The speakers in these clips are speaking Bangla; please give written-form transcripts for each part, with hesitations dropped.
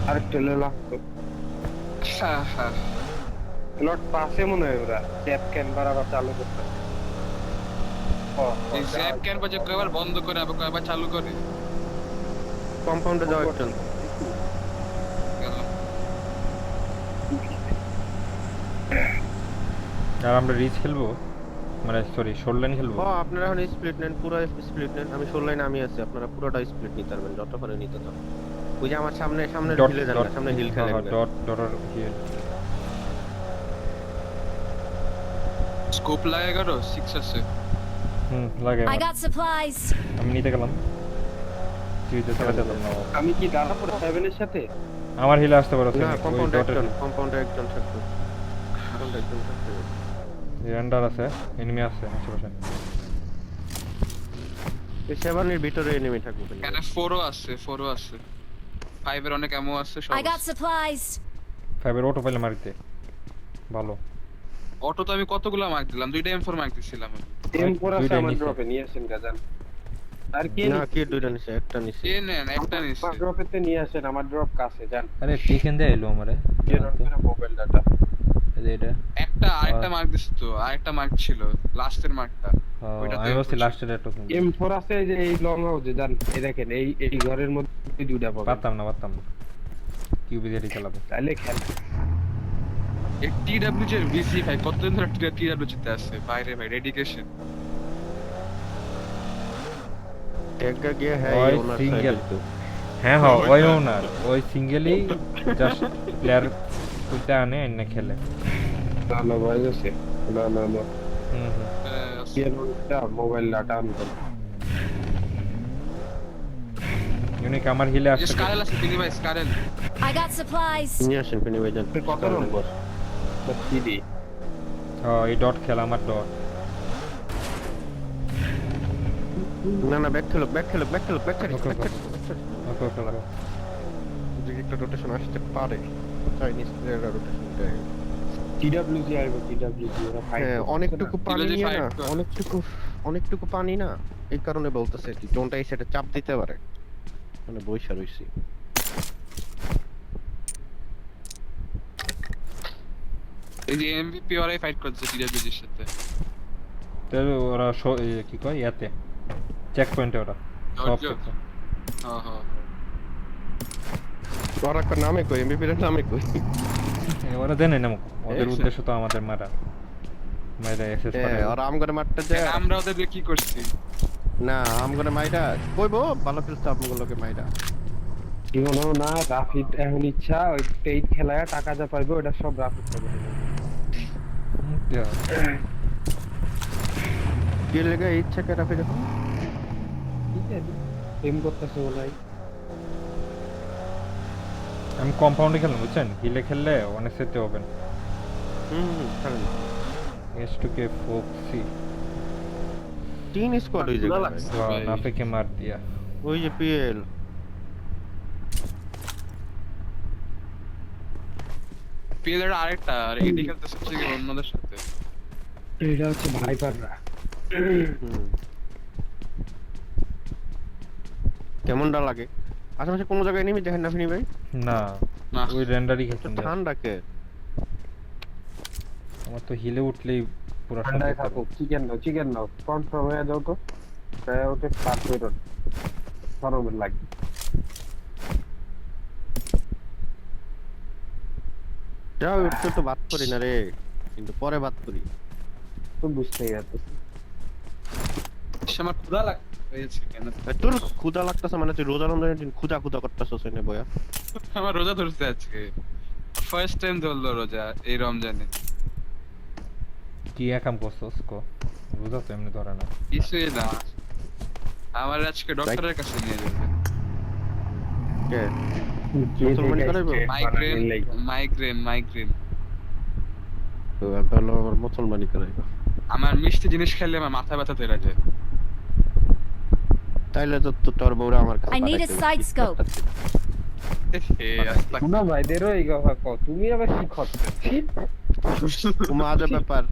আরেকটা হলে লাগতো। হ্যাঁ হ্যাঁ লট পাশে মনে হয় ওরা ট্যাপ ক্যান বারবার চালু করতে। এই জ্যাপ ক্যান বাজে কয়বার বন্ধ করে আবার কয়বার চালু করে কম্পাউন্ডে যাও একজন। গেলাম আর আমরা রিচ খেলবো, মানে সরি শোল্ড লাইন খেলবো। ও আপনারা এখন স্প্লিট নেন, পুরো স্প্লিট নেন। আমি 16 লাইনে আমি আছি, আপনারা পুরোটা স্প্লিট নিতে পারবেন যত করে নিতে চান। ওই যে আমার সামনে সামনে ডট হিলে যান ডট না, সামনে হিল হ্যাঁ খেলেন হ্যাঁ, না। Dot daughter hill. স্কোপ লাগে করো 6 আছে লাগে I আমার। got supplies. আমি নিতে গেলাম, তুই তো চলে যেতাম না বাবা। আমি কি দাঁড়া পড়ে সেভেনের সাথে? আমার হিলে আসতে পারো না তুমি, ওই কম্পাউন্ডে ডটের একজন, কম্পাউন্ডে একজন থাকবে, কম্পাউন্ডে একজন থাকবে। রেন্ডার আছে, এনিমি আছে আশেপাশে। এই সেভেনের ভিতরে এনিমি থাকবে। এখানে 4ও আছে 4ও আছে 5 এর অনেক এমো আছে সব I got supplies. ফাইভের অটো পাইলে মারিতে ভালো। অটো তো আমি কতগুলো মার্ক দিলাম, দুইটা M4 মার্ক দিছিলাম আমি। M4 আছে দুইটাই আমার নিচে। ড্রপে নিয়ে আসেন গাজান। আর কি না কি দুইটা নিছে, একটা নিছে। কে নেন একটা নিছে আমার ড্রপেতে নিয়ে আসেন, আমার ড্রপ কাছে যান। আরে টিকেন দে এলো আমারে মোবাইল ডাটা এই যে এটা। একটা আরেকটা মার্ক দিছ তো, আরেকটা মার্ক ছিল লাস্টের মার্কটা ওইটাতে আমি বলছি লাস্টের একটা তুমি M4 আছে এই যে এই লং হাউসে যান। এই দেখেন এই এই ঘরের মধ্যে দুইটা পাবেন। পারতাম না কিউবি দিয়ে চালাবো। তাইলে খেল। এই TWG এর VC ভাই কতদিন ধরে TWG তে আছে বাইরে ভাই ডেডিকেশন। টেগা গিয়ে হ্যাঁ ওই ওনার single। সাইডে। হ্যাঁ হ্যাঁ ওই ওনার ওই সিঙ্গেলই জাস্ট প্লেয়ার কুইটা আনে এনে খেলে। না না ভয় আছে। না না না হুম পিএনটা মোবাইল ডাটা অন করো। ইউনিক আমার হিলে আসছে। স্কারেল আছে তিনি ভাই স্কারেল। I got supplies. নিয়ে আসেন ফিনি ভাই যান। কত নম্বর? 3D এই ডট খেলা আমার ডট। না না ব্যাক খেলো, ব্যাক খেলো, ব্যাক খেলো, ব্যাক খেলো। ওকে ওকে ওকে ওকে। যদি একটা রোটেশন আসতে পারে, চাইনিজ প্লেয়াররা রোটেশন দেয়। TWG আইবো TWG ওরা ফাইট। হ্যাঁ অনেকটুকু পানি TWG নিয়ে না, fight করে। অনেকটুকু পানি না, এই কারণে বলতেছে কি জোনটা এই সাইডে চাপ দিতে পারে, মানে বইসা রইছি। এই যে এমভিপি ওরাই ফাইট করছে TWG এর সাথে। তাহলে ওরা কি কয় ইয়াতে চেক পয়েন্টে ওরা সব জর্জ। check point। হ্যাঁ হ্যাঁ ওরা একটা নামে কই, এমবিপির নামে কই। ওরা দেনে না ওদের এসে। উদ্দেশ্য তো আমাদের মারা এসএস করে। হ্যাঁ ওরা আম করে মারতে যায়। আমরা ওদের দিয়ে কি করছি? না আম করে মাইরা কইবো ভালো খেলতে আমগুলোকে মাইরা। কি হলো না রাফিদ এখন ইচ্ছা ওই পেইড খেলায় টাকা যা পাইবে ওটা সব রাফিদ পাবে। কি লাগে ইচ্ছা কেটা ফিরে। ঠিক আছে এম করতেছে ওলাই। আমি কম্পাউন্ডে খেললাম বুঝছেন, হিলে খেললে অনেক সেটে হবেন। খেলেন। S2K ফোক্সি তিন স্কোয়াড হই ভালো যায় লাগছে। ভাই। নাফেকে মার দিয়া। ওই যে পিএল প্লেয়ার আরেকটা আর এডি খেলতেছে হচ্ছে কি অন্যদের সাথে। এটা হচ্ছে ভাইপাররা। কেমনটা লাগে? আশেপাশে কোনো জায়গায় নেমে দেখেন না ফিনি ভাই? না না ওই রেন্ডারই তো খেলতাম। ঠান্ডা কে? আমার তো হিলে উঠলেই পুরো ঠান্ডায় থাকো চিকেন নাও কনফার্ম হয়ে যাও তো। তাই ওকে পাস করো। সরবের লাগবে। যাও একটু তো বাদ করি না রে, কিন্তু পরে বাদ করি। তো বুঝতেই পারতেছি। আমার ক্ষুধা লাগছে কেন? তোর ক্ষুধা লাগতেছে মানে তুই রোজা রমজানের দিন ক্ষুধা করতেছস এনে বয়া। আমার রোজা ধরছে আজকে, ফার্স্ট টাইম ধরলো রোজা এই রমজানে। কি একাম করছস কো? বুঝা তো এমনি ধরে না। কিছুই না, আমার আজকে ডক্টরের কাছে নিয়ে যাবে। কে? কে মুসলমানি করাইবো? মাইগ্রেন। তো এখন আমার মুসলমানি করাইবো। আমার মিষ্টি জিনিস খেলে আমার মাথা ব্যথা তৈরি যায়। তাইলে তো তোর বউরা আমার কাছে I need a side scope. শোনো ভাইদেরও এই কথা কও, তুমি আবার কি করছো? তোমার আজব ব্যাপার,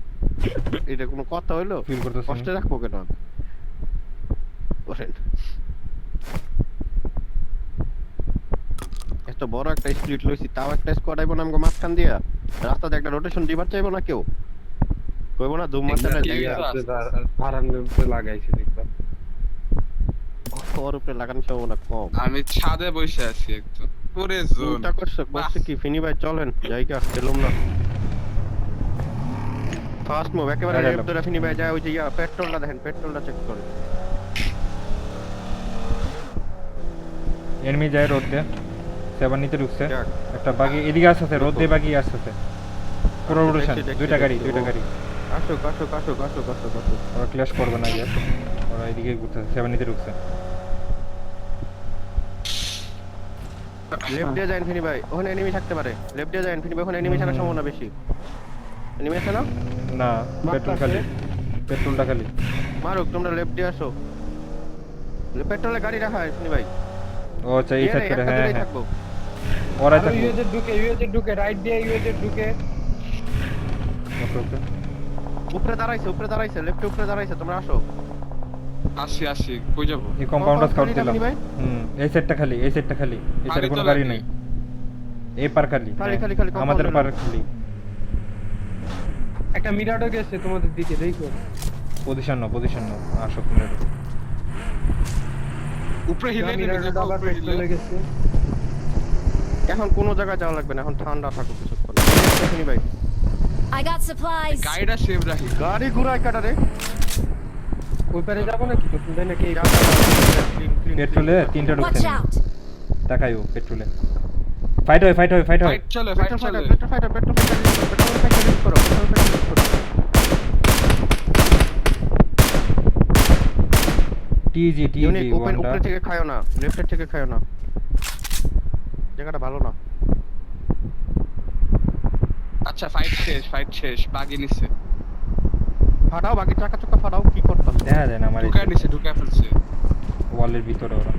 এটা কোনো কথা হইলো? ফিল করতেছ কষ্টে রাখবো কেন আমি? বলেন। এত এত বড় একটা স্প্লিট লইছি, তাও একটা স্কোয়াড আইবো না আমগো মাঝখান দিয়া। রাস্তাতে একটা রোটেশন দিবার চাইবো না কেউ, কইবো না ধুম মারতে না ঠিক আছে। ভাড়ানোর উপরে লাগাইছে দেখবা। ওর উপরে লাগানো সম্ভাবনা কম। আমি ছাদে বসে আছি একদম পুরে জোন। কোনটা করছে কি ফিনি ভাই চলেন জায়গা পেলাম না। ফার্স্ট মুভ একেবারে লাগাইলাম। লেফট ধরে ফিনি ভাই যায় ওই যে পেট্রোলটা দেখেন, পেট্রোলটা চেক করেন। এনিমি যায় রোড দিয়ে 7 নিতে ঢুকছে যাক। একটা বাগি এদিকে আসছে, রোড দিয়ে বাগি আসছে পুরো দেখছি, রোটেশন, দেখছি, দুইটা গাড়ি দেখছি। দুইটা গাড়ি। আসুক আসুক আসুক আসুক আসুক আসুক। ওরা ক্ল্যাশ করবে না গিয়ে, ওরা এদিকে ঘুরতেছে, 7 নিতে ঢুকছে। লেফট দিয়ে যায় ফিনি ভাই, ওখানে এনিমি থাকতে পারে। লেফট দিয়ে যায় ফিনি ভাই, ওখানে এনিমি থাকার সম্ভাবনা বেশি। এনিমি আছে না? না পেট্রোল খালি, পেট্রোলটা খালি। মারুক তোমরা লেফট দিয়ে আসো। পেট্রোলে গাড়ি রাখা হয় ফিনি ভাই। ও আচ্ছা এই সাইড করে, হ্যাঁ হ্যাঁ থাকবো। ওরা আর ইউএজে ঢুকে রাইট দিয়ে ইউএজে ঢুকে। উপরে দাঁড়াইছে লেফটে উপরে দাঁড়াইছে, তোমরা আসো। আসি কই যাব? এই কম্পাউন্ডার স্কাউট গাড়িটা দিলাম। ফিনি ভাই। এই সাইডটা খালি, এই সাইডটা খালি, এই সাইডে কোনো গাড়ি নেই। এই পার খালি, খালি, হ্যাঁ, খালি, খালি, আমাদের compound পার হলো। খালি। একটা মিরাডো গেছে তোমাদের দিকে, দেখো। পজিশন নাও আসো মিরাডো। উপরে হিলে নিয়ে মিরাডো দেখো, আবার উপরে হিলে। পেট্রোলে গেছে। এখন কোনো জায়গায় যাওয়া লাগবে না, এখন ঠান্ডা থাকো কিছুক্ষণ। ফিনি ভাই I got supplies. গাইডা সেভ রাখি। গাড়ি ঘুরায় কাটারে। ওই পারে যাবো নাকি? তোমরা নাকি এই পেট্রোলে তিনটা ঢুকছে, Watch out. তাকাইও পেট্রোলে। ফাইট হয় ফাইট চলে পেট্রোল ফাইটার রিস্ক করো। টিজি ইউনিট ওপেন ওয়ানটা। উপরে থেকে খায়ও না, লেফটের থেকে খায়ও না, জায়গাটা ভালো না। আচ্ছা ফাইট শেষ বাগি নিছে। ফাটাও বাকি চাকা চক্কা ফাটাও, কি করতাম? দেখা যায় না আমার ঢুকায় ফেলছে। ওয়ালের ভিতরে ওরা।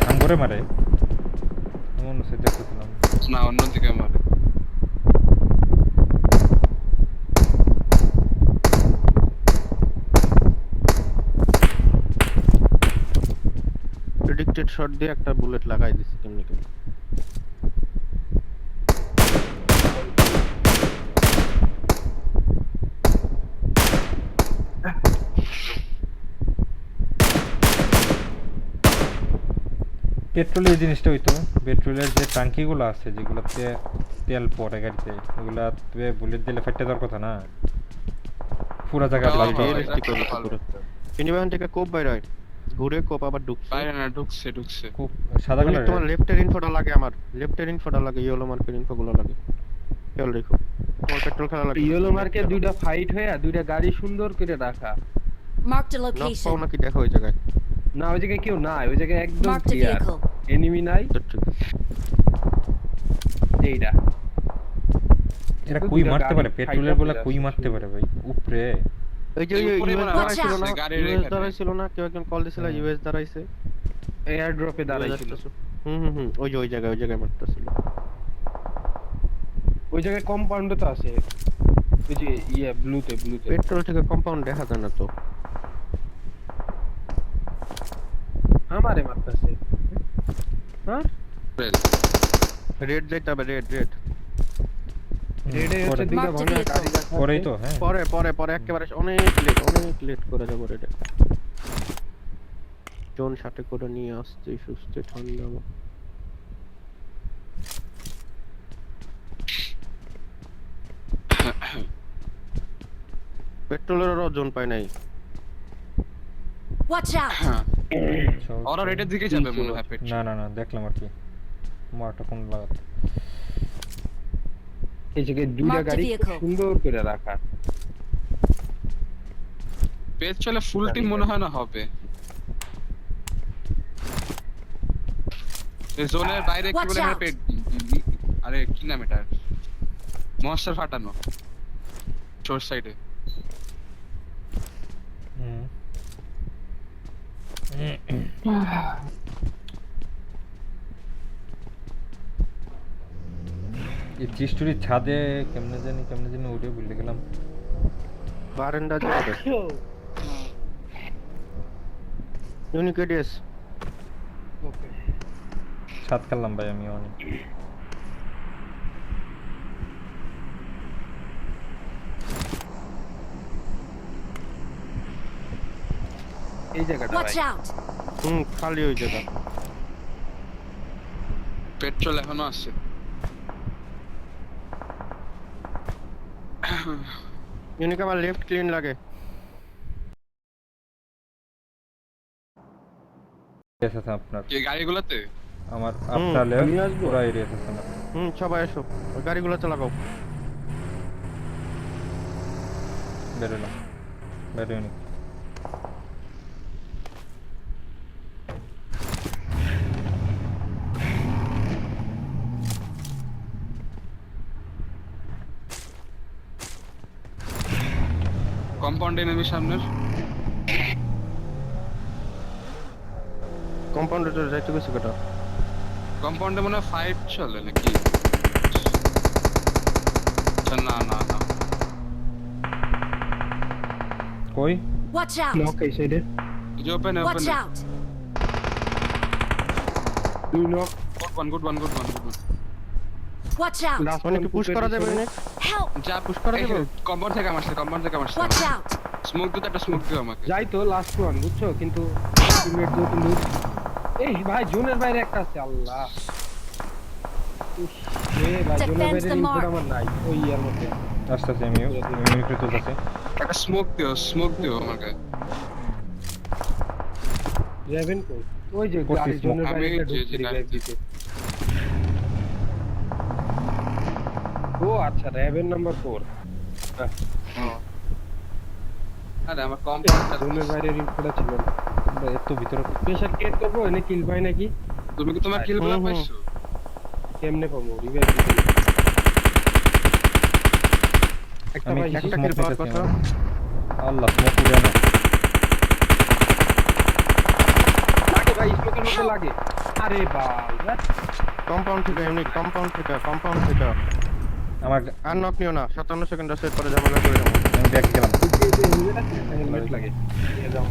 আঙ্গুরে মারে এমন সে দেখতেছিলাম। না অন্যদিকে মারে। প্রেডিক্টেড শট দিয়ে একটা বুলেট লাগাই দিছি কেমনে কেমনে। পেট্রোলের জিনিসটা হইতো, পেট্রোলের যে ট্যাঙ্কিগুলো আছে যেগুলোতে তেল পড়ে গাড়িতে, ওগুলাতে বুলেট দিলে ফাইটে যাওয়ার কথা না, পুরো জায়গা হ্যাঁ, ব্লাস্ট হ্যাঁ, হবে। রিয়েলিস্টিক এটা হলো ভালো। পুরো। ফিনিবান থেকে কোপ বাইরে হয়, ঘুরে কোপ আবার ঢুকছে। বাইরে না ঢুকছে। খুব সাদা তোমার কালার। লেফটের ইনফোটা লাগে, আমার লেফটের ইনফোটা লাগে, ইয়েলো মার্কের ইনফোগুলো লাগে। খেয়াল রেখো, তোমার পেট্রোল খেলা লাগে। ইয়েলো মার্কে দুইটা ফাইট হয়ে দুইটা গাড়ি সুন্দর করে রাখা। Marked a নক পাও location. নাকি দেখো ওই জায়গায়। না ওই জায়গায় কেউ নাই, ওই জায়গায় একদম Marked a clear. vehicle. Enemy নাই। তো ঠিক। এইটা এরা দুইটা কুই মারতে গাড়ি পারে, fight পেট্রোলের up বলে হয়ে কুই যাচ্ছে মারতে শুধু। পারে ভাই উপরে। ওই যে উপরে ইউএস মনে হয় দাঁড়াইছিল না, আছে, গাড়ির ইউএস এখানে। দাঁড়াইছিল না, কেউ একজন কল দিছিল ইউএস দাঁড়াইছে। এয়ার ড্রপে দাঁড়াইছিল। ওই যে ওই জায়গায় মারতেছিল। ওই জায়গায় কম্পাউন্ডে তো আছে। ওই যে ব্লুতে পেট্রোল থেকে কম্পাউন্ড দেখা যায় না তো। আমারে মারতেছে। হ্যাঁ রেড যেতে হবে, রেড রেডে হচ্ছে দুইটা Marked ভাঙা vehicle. গাড়ি রাখা। পরেই তো, হ্যাঁ পরে একেবারে অনেক লেট করে যাবো রেডে। জোন 60 করে নিয়ে আসতে সুস্থে ঠান্ডা। পেট্রোলেরও জোন পাই নাই। Watch out. হ্যাঁ সব ওরা রেটের দিকে যাবে মনে হয় পেট। না দেখলাম আর কি মারটা কোন লাগাতে। এই জায়গায় দুইটা Marked গাড়ি vehicle. সুন্দর করে রাখা। পেজ চলে ফুল টিম মনে হয় না হবে। এই জোনের বাইরে কি Watch বলে out. পেট। আরে কি নাম এটা? মনস্টার ফাটানো। শর্ট সাইডে। এই চিস্টুরির ছাদে কেমনে জানি উঠে ভুলে গেলাম। বারেন্ডা যাবে ইউনিক এডিএস ওকে সাত খেললাম ভাই আমি অনেক। এই জায়গাটা Watch ভাই out! খালি ওই জায়গা পেট্রোল এখনো আছে। ইউনিক আমার লেফট ক্লিন লাগে এসে আছে আপনার এই গাড়িগুলোতে আমার আপনার আমি লেফট আসবো? পুরো এরিয়া আছে আমার। সবাই এসো ওই গাড়িগুলো চালাও বেরোলাম বেরোয়নি। কম্পাউন্ডে নেমে সামনের কম্পাউন্ডার যাইতে গেছে কটা কম্পাউন্ডে মনে হয় ফাইট চলে নাকি? আচ্ছা, না না না কই Watch out! নক এই সাইডে এই যে ওপেন Watch ওপেন out! দুই knock good one Watch out! Last মানে কি পুশ করা যাবে ইউনিক Help! যা পুশ করা যাবে কম্পাউন্ড থেকে মারছে Watch out! স্মোক দিতে একটা স্মোক দিও আমাকে। যাই তো লাস্ট ওয়ান বুঝছো কিন্তু টিমমেট যেহেতু লুজ এই ভাই জোনের বাইরে একটা আছে আল্লাহ ইস, ভাই জোনের Defend বাইরে the ইনপুট mark. আমার নাই ওই ইয়ার মধ্যে আস্তে আস্তে আমি ইউনিটে তুলতেছি। একটা স্মোক দিও আমাকে। রেভেন কই ওই যে করছি গাড়ি জোনের smoke। বাইরে আমি একটা যে ঢুকছে গাড়ি রিভাইভ দিতে ও আচ্ছা রেভেন নাম্বার 4 আরে আমার কম্পাউন্ড জোনের বাইরে ইনপুট ছিল না এত ভিতরে প্রেসার কেট করবো এনে কিল পাই নাকি তুমি কি তোমার কিল গুলো পাইছো? কেমনে পাবো রিভাইভ দিতে একটা আমি ভাই একটা একটা smoke kill পাওয়ার নিতেছি কথা। আমার। আল্লাহ স্মোক উড়ে না লাগে ভাই স্মোকের মধ্যে লাগে আরে ভাই কম্পাউন্ড থেকে ইউনিক কম্পাউন্ড থেকে আমার আর নক নিও না 57 সেকেন্ড আছে পরে ঝামেলা করে যাবো আমি ব্যাক গেলাম। হেলমেট লাগে নিয়ে যাও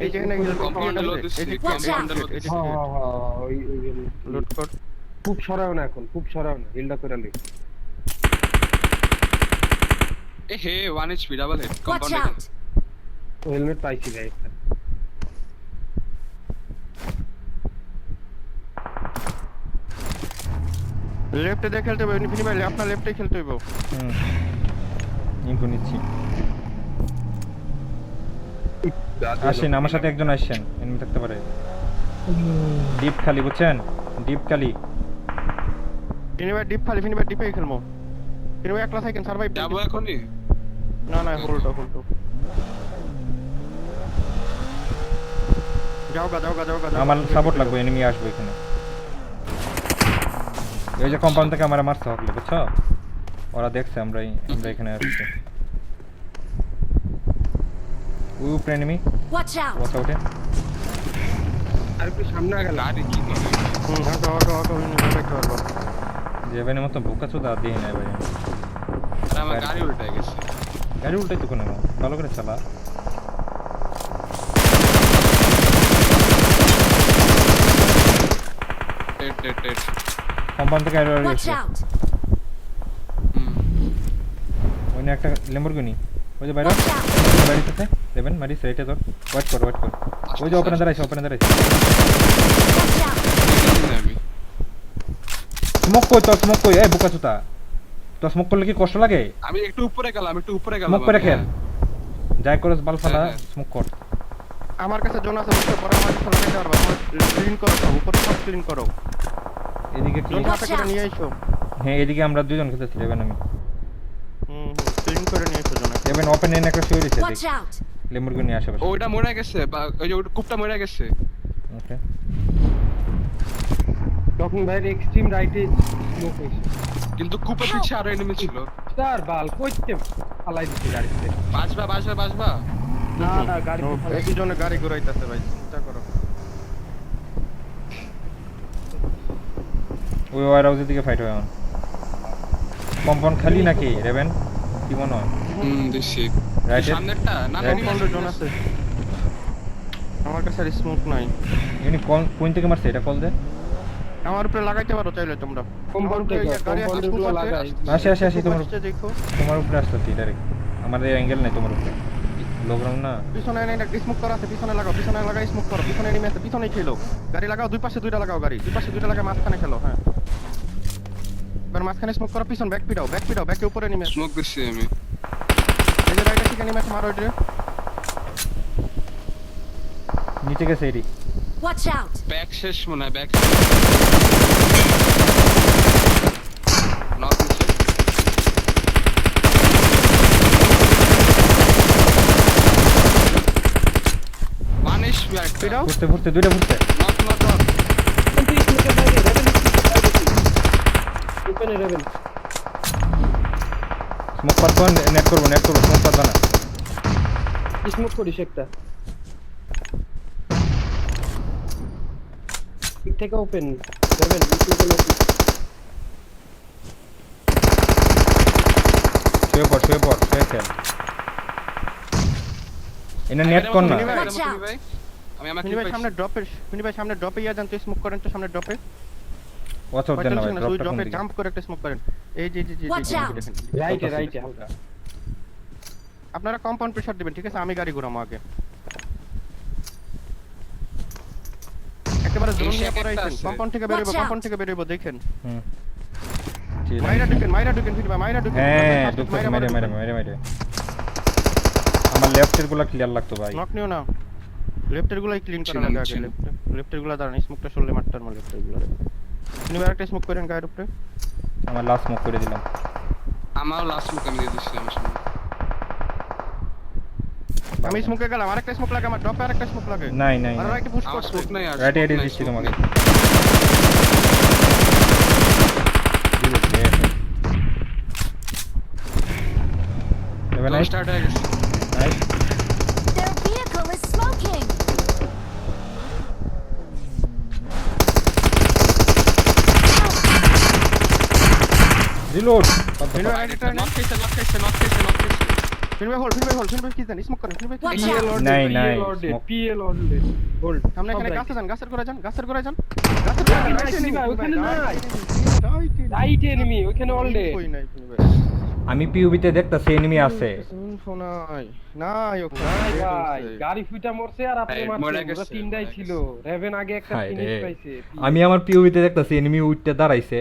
এই যেখানে কম্পাউন্ডে লোড দিচ্ছি Watch out! কম্পাউন্ডে লোড দিচ্ছি। হ্যাঁ হ্যাঁ হ্যাঁ ওই লুট কর খুব সরাও না এখন খুব সরাও না হিলটা করে লই এ হে 1 HP double head Watch কম্পাউন্ডে। out! ও হেলমেট পাইছি ভাই একটা লেফটে দিয়ে খেলতে হবে ইনফিনি ভাই আপনার লেফটে খেলতে হবে ইনফো নিচ্ছি। আসেন আমার সাথে একজন আসছেন এনিমি থাকতে পারে। ডিপ খালি বুঝছেন ডিপ খালি ফিনি ভাই ডিপে খেলবো ফিনি ভাই একলা থাকেন সার্ভাইভ যাবো এখনই। না হোল্ড যাও গা আমার সাপোর্ট লাগবে এনিমি আসবে এখানে। এই যে কম্পাউন্ড থেকে আমরা মারতে হবে বুঝছো ওরা দেখছে আমরা এখানে আসছি। ওই উপরে এনিমি Watch out! ওয়াচ আউটে আর একটু সামনে গেল গাড়ি কি করে? অটো দেখতে পারবো যেভাবে মতো বোকা চোদা দিয়ে নেয় ভাই। আরে আমার গাড়ি উল্টে গেছে। গাড়ি উল্টাই তো কোনো ভালো করে চালা। টেট কম্পাউন্ড থেকে গাড়ি Watch আসছে out! ওই না একটা লেম্বরগিনি ওই যে বাইরে Watch out! বাড়িতে দেবেন মারি সাইডে তোর ওয়েট কর ওই যে ওপেনে দাঁড়াইছে Watch out! আমি স্মোক কই এই বোকা চোদা তো স্মোক করলে কি কষ্ট লাগে? আমি একটু উপরে গেলাম স্মোক করে খেল যাই করস বাল ফালা হ্যাঁ, হ্যাঁ। স্মোক কর। আমার কাছে জোন আছে বুঝতে পরে আমার কাছে লাগাইতে পারবা ক্লিন করো সব উপরে সব ক্লিন করো এদিকে জোন clean- হাতে করে নিয়ে আইসো হ্যাঁ এদিকে আমরা দুজন খেলতেছি রেবেন আমি ক্লিন করে নিয়ে আইসো জোন রেবেন ওপেন এনে একটা শুয়ে রয়েছে Watch out! লেম্বরগিনি আশেপাশে। ওইটা মরে গেছে বা ওই যে ওটা কূপটা মরে গেছে। ওকে তখন ভাই এক্সট্রিম রাইটে স্মোক হইছে কিন্তু কূপের পিছে আরো এনিমি ছিল। স্যার বাল কইতে ফালাই দিতে গাড়িতে বাজবা না গাড়িতে ফালাই একই জনে গাড়ি ঘুরাইতেছে ভাই চিন্তা করো ওই ওয়ার হাউসের দিকে ফাইট হয় এখন। কম্পাউন্ড খালি নাকি রেভেন কি মনে হয় দেখছি রাইটে সামনেরটা না না Right. কম্পাউন্ডে জোন আছে আমার কাছে আর স্মোক নাই ইনি কোন থেকে মারছে এটা কল দে আমার উপরে লাগাইতে পারো চাইলে তোমরা কম্পাউন্ড আমার উপরে থেকে এই যে গাড়ি কম্পাউন্ড আছে, গুলো smoke আছে। লাগাই আসি তোমার আসছে, দেখো তোমার উপরে আসতেছি ডাইরেক্ট আমাদের অ্যাঙ্গেল নাই তোমার উপরে লোক রাউন্ড না পিছনে এনে একটা স্মোক করা আছে পিছনে লাগাও পিছনে লাগাই স্মোক করো পিছনে এনিমি আছে পিছনেই খেলো গাড়ি লাগাও দুই পাশে দুইটা লাগাও গাড়ি দুই পাশে দুইটা লাগাই মাঝখানে খেলো হ্যাঁ এবার মাঝখানে স্মোক করো পিছন ব্যাক পিটাও ব্যাকে উপরে নেমে স্মোক দিচ্ছি আমি এই যে রাইডার থেকে নেমে মারো এটা নিচে গেছে এরি Watch out! ব্যাক শেষ মনে হয় ব্যাক নক নিচে মানিশ ব্যাক পিটাও ফুটতে দুইটা ফুটতে নক নক নক কিন্তু স্মোকের বাইরে রেভেন ওপেনে রেভেন স্মোক পাতবো নেট করবো স্মোক পাতবা না স্মোক করিস একটা দিক থেকে ওপেন রেভেন ওপেন শুয়ে পড় খেল এনে নেট কর না Watch out. আমি আমাকে মিনি ভাই সামনে ড্রপে ইয়া যান তো স্মোক করেন তো সামনে ড্রপে ওয়াচ আউট দেন না ভাই ওই ড্রপটা কোন ড্রপে দিকে জাম্প করে একটা স্মোক করেন এই যে Watch out. দেখেন রাইটে হালকা আপনারা কম্পাউন্ড প্রেসার দিবেন ঠিক আছে আমি গাড়ি ঘুরামো আগে একেবারে জোন নিয়ে পড়াইছেন আছে। কম্পাউন্ড থেকে বেরোবো দেখেন হুম মাইরা ঢুকেন ফিরবা মাইরা ঢুকেন হ্যাঁ ঢুকতেছে মেরে আমার লেফটের গুলা ক্লিয়ার লাগতো ভাই নক নিও না লেফটের গুলাই ক্লিন করা লাগে আগে লেফটের গুলা দাঁড়ান স্মোকটা সরলে মারটার মার লেফটের গুলা তুমি আরেকটা স্মোক করেন গায়ের উপরে আমার লাস্ট স্মোক করে দিলাম আমার লাস্ট স্মোক আমি দিয়ে দিচ্ছি আমার সামনে আমি স্মোকে গেলাম আরেকটা স্মোক লাগে আমার ড্রপে আরেকটা স্মোক লাগে নাই আর একটা পুশ আমার করছে স্মোক নাই আর রাইট smoke এডি নাই, দিচ্ছি smoke তোমাকে নাই। এবার Gun নাইস start হয়ে গেছে nice Their vehicle is smoking! Reload knock খেয়েছে ফিনবে হোল্ড কি জানি স্মোক করেন ফিনবে Watch PL out! order, নাই, PL নাই, order, smoke. PL order, hold. সামনে সব এখানে right. গাছে যান গাছের করে যান ওখানে নাই, ওখানে নাই। রাইট এনিমি ওখানে অল ডে কই নাই ফিনবে আমি পিউবিতে দেখতাছি এনিমি আছে ইনফো নাই ওখানে নাই ভাই গাড়ি ফুটা মরছে আর আপনি এই, মারছেন মরে ওরা গেছে, তিনটাই মরে ছিল রেভেন আগে একটা হায় ফিনিশ রে। পাইছে আমি আমার পিউবিতে দেখতাছি এনিমি উঠতে দাঁড়াইছে